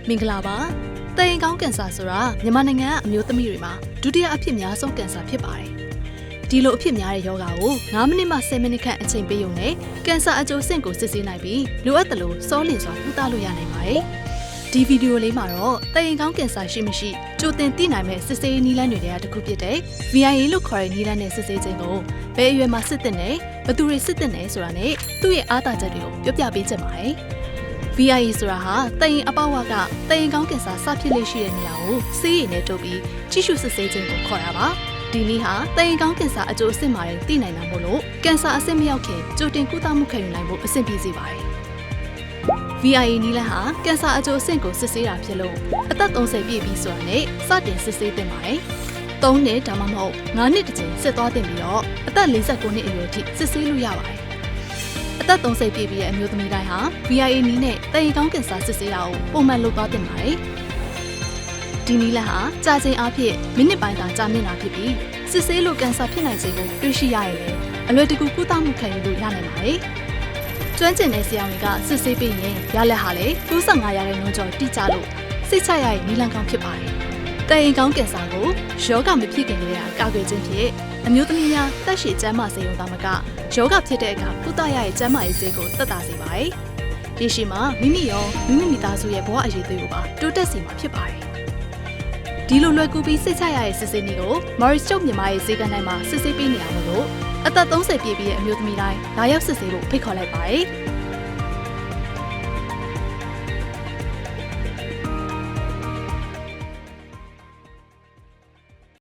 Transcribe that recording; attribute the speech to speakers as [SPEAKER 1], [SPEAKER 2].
[SPEAKER 1] မင်္ဂလာပါတရင်ကောင်းကင်ဆာဆိုတာမြန်မာနိုင်ငံအမျိုးသမီးတွေမှာဒုတိယအဖြစ်များဆုံးကင်ဆာဖြစ်ပါတယ်ဒီလိုအဖြစ်များတဲ့ယောဂါကို9မိနစ်မှ10မိနစ်ခန့်အချိန်ပေးရုံနဲ့ကင်ဆာအကျိုးဆင့်ကိုစစ်ဆေးနိုင်ပြီးလိုအပ်သလိုစောလင်စွာကုသလို့ရနိုင်ပါတယ်ဒီဗီဒီယိုလေးမှာတော့တရင်ကောင်းကင်ဆာရှိမရှိကြိုတင်သိနိုင်မဲ့စစ်ဆေးနည်းလမ်းတွေကတစ်ခုဖြစ်တဲ့ VIA လို့ခေါ်တဲ့နည်းလမ်းနဲ့စစ်ဆေးခြင်းကိုဘယ်အရွယ်မှာစစ်တဲ့နဲ့ဘယ်သူတွေစစ်တဲ့နဲ့ဆိုတာနဲ့သူ့ရဲ့အားသာချက်တွေကိုပြောပြပေးချင်ပါတယ်VIA ဆိုတာဟာတရင်အပေါဝကတရင်ကောင်းကင်ဆာစဖြစ်လေရှိတဲ့နေရာကိုဆေးရည်နဲ့ထုတ်ပြီးကြည့်ရှုစစ်ဆေးခြင်းကိုခေါ်တာပါဒီနည်းဟာတရင်ကောင်းကင်ဆာအကျိုးအဆင့်မှာသိနိုင်တာမို့လို့ကင်ဆာအဆင့်မရောက်ခင်ကြိုတင်ကုသမှုခံယူနိုင်ဖို့အဆင်ပြေစေပါတယ်VIA နည်းလမ်းဟာကင်ဆာအကျိုးအဆင့်ကိုစစ်ဆေးတာဖြစ်လို့အသက်30ပြည့်ပြီးဆိုတာနဲ့စတင်စစ်ဆေးသင့်ပါတယ်3နှစ်ဒါမှမဟုတ်9နှစ်တစ်ချိန်စစ်သွားတင်ပြီးတော့အသက်49နှစ်အရွယ်ထိစစ်ဆေးလို့ရပါတယ်အသက်30ပြည့်ပြီးတဲ့အမျိုးသမီးတိုင်းဟာ VIA နည်းနဲ့တရင်ကောင်းကင်ဆာစစ်ဆေးတာကိုပုံမှန်လုပ်သွားတင်ပါတယ်ဒီနည်းလမ်းဟာကြာချိန်အားဖြင့်မိနစ်ပိုင်းသာကြာမြင့်တာဖြစ်ပြီးစစ်ဆေးလို့ကင်ဆာဖြစ်နိုင်စေကိုတွေ့ရှိရရင်အလွယ်တကူကုသမှုခံယူလို့ရနိုင်ပါတယ်ကျွမ်းကျင်တဲ့ဆရာဝန်ကစစ်ဆေးပြီးရင်ရလက်ဟာလည်း95%ကျော်တိကျလို့စိတ်ချရတဲ့နည်းလမ်းကောင်းဖြစ်ပါတယ်တရင်ကောင်းကင်ဆာကိုယောဂမဖြစ်ခင်ကတည်းကကာကွယ်ခြင်းဖြင့်အမျိုးသမီးများတက်ရှိကျန်းမာစေုံသာမကယောဂဖြစ်တဲ့အခါကုသရရဲ့ကျန်းမာရေးစေကိုသက်သာစေပါတယ်။ဒီရှိမှာမိမိရောမိမိမိသားစုရဲ့ဘဝအရေးတွေကိုပါတိုးတက်စေမှာဖြစ်ပါတယ်။ဒီလိုလွယ်ကူပြီးစိတ်ချရတဲ့စစ်ဆေးနည်းကို Morris ကျုပ်မြန်မာရဲ့ဈေးကမ်းတိုင်းမှာစစ်ဆေးပေးနေရလို့အသက်30ပြည့်ပြီးတဲ့အမျိုးသမီးတိုင်းလာရောက်စစ်ဆေးဖို့ဖိတ်ခေါ်လိုက်ပါတယ်။